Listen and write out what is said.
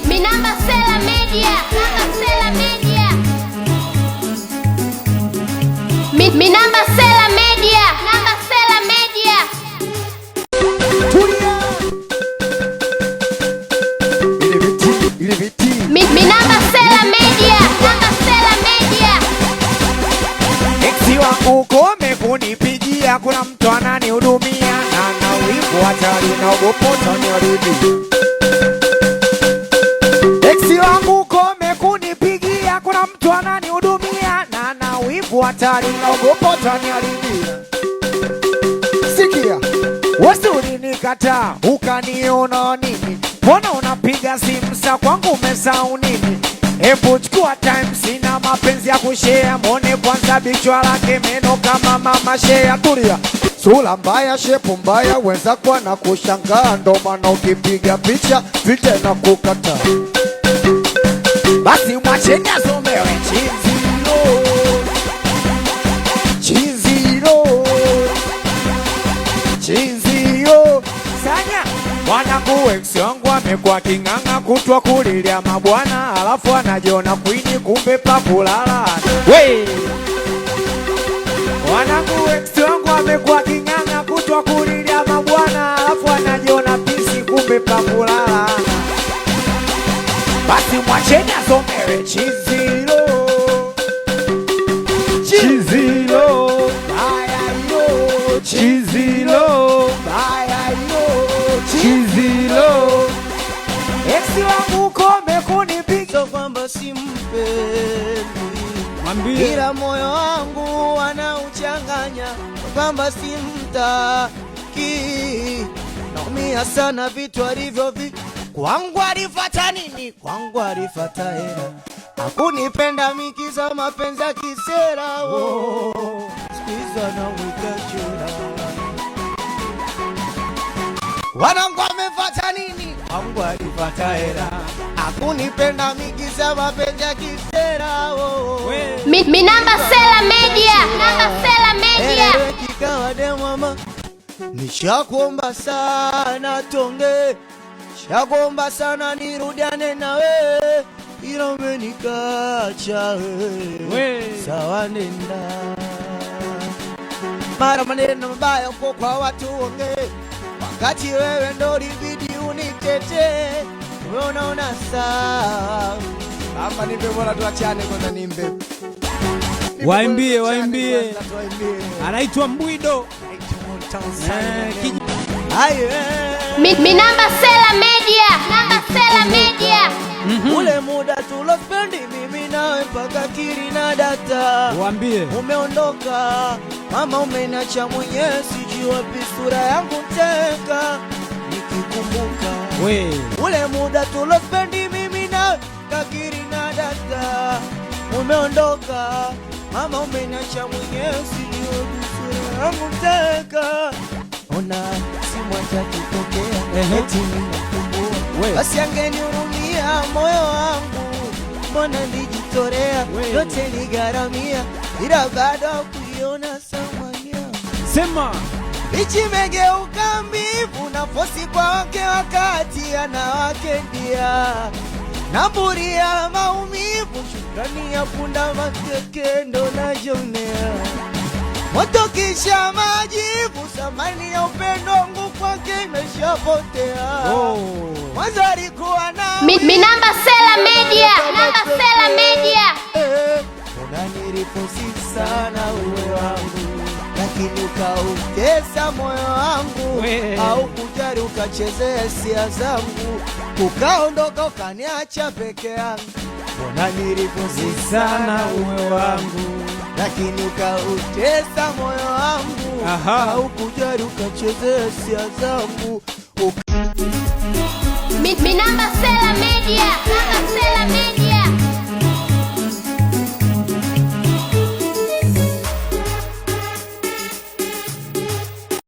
Minamba Sela Media, Minamba Sela Media. Minamba Sela Media, Minamba Sela Media. Minamba Sela Media, Minamba Sela Media. Eksi wangu kome kunipigia, kuna mtu ananihudumia na wivu hatari na ogopoto niarudi. Eksi wangu kome kunipigia, kuna mtu ananihudumia na wivu hatari na ogopoto niarudi. Sikia, wewe ulinikataa ukaniona nini? Mbona unapiga simu saa kwangu umesahau nini? Hebu chukua time, sina mapenzi ya kushare. Mwone kwanza bichwa lake, meno kama mama share. Tulia, sura mbaya, shepu mbaya, wenza kwa na kushangaa. Ndo maana ukipiga picha vite na kukata. Basi mwacheni asomewe chizilo, chizilo, chizilo. Sanya mwanangu eksi wangu amekuwa king'ang'a kutwa kulilia mabwana, alafu anajiona kwini kumbe pa kulala. Wey! Mwanangu eksi wangu amekuwa king'ang'a kutwa kulilia mabwana, alafu anajiona pisi kumbe pa kulala. Basi mwacheni asomewe chizilo, chizilo, baya yo, chizilo, baya yo, chizilo. Eksi wangu kome kunipiga kwamba simpendi, mwambie ila moyo wangu anauchanganya kwamba simtaki. Naumia sana vitu alivyo kwangu. Alifata nini? Kwangu alifata hela, hakunipenda mikiza mapenzi ya kisera. Sikiza na wikachora, wanangu amefata nini? Kwangu alifata hela, hakunipenda mikiza mapenzi ya kisera. Minamba Sela Media, Minamba Sela Media. Kikawa de mama, nishakuomba sana tonge, nishakuomba sana nirudiane na wewe, ila umenikacha wewe. Sawa nenda, mara maneno mabaya uko kwa watu onge, wakati wewe ndo libidi unitete. Wewe unaona sawa, kama nimbe bora tuachane kwanza. Nimbe waimbie, waimbie. Anaitwa Mbwido. Minamba Sela Media, Minamba Sela Media. Ule muda tulospendi mimi nawe mpaka kiri na data. Waambie umeondoka, mama umeniacha mwenyewe, sijui wapi sura yangu teka nikikumbuka. Ule muda tulospendi mimi nawe mpaka kiri na data. Umeondoka, mama umeniacha mwenyewe, sijui wapi sura yangu teka. Ona simu atakipokea, eti ninakumbua. Basi angenihurumia moyo wangu, mbona nilijitolea, yote nigaramia, ila bado kuiona samani yangu. Sema Ichi megeuka mbivu na fosi kwa wake, wakati anawake ndia naburia maumivu. Shukrani ya punda mateke ndo najonea, moto kisha majivu. Samani ya upendo wangu kwake imeshapotea. Mwanzo alikuwa na Minamba Sela Media, Minamba Sela Media. Unanirifusi sana uwe wangu, lakini ukautesa moyo wangu. Au kujari ukachezea hisia zangu, ukaondoka ukaniacha peke yangu. Unanirifusi sana uwe wangu, lakini ukautesa moyo wangu. Au kujari ukachezea hisia zangu. Minamba Sela Media.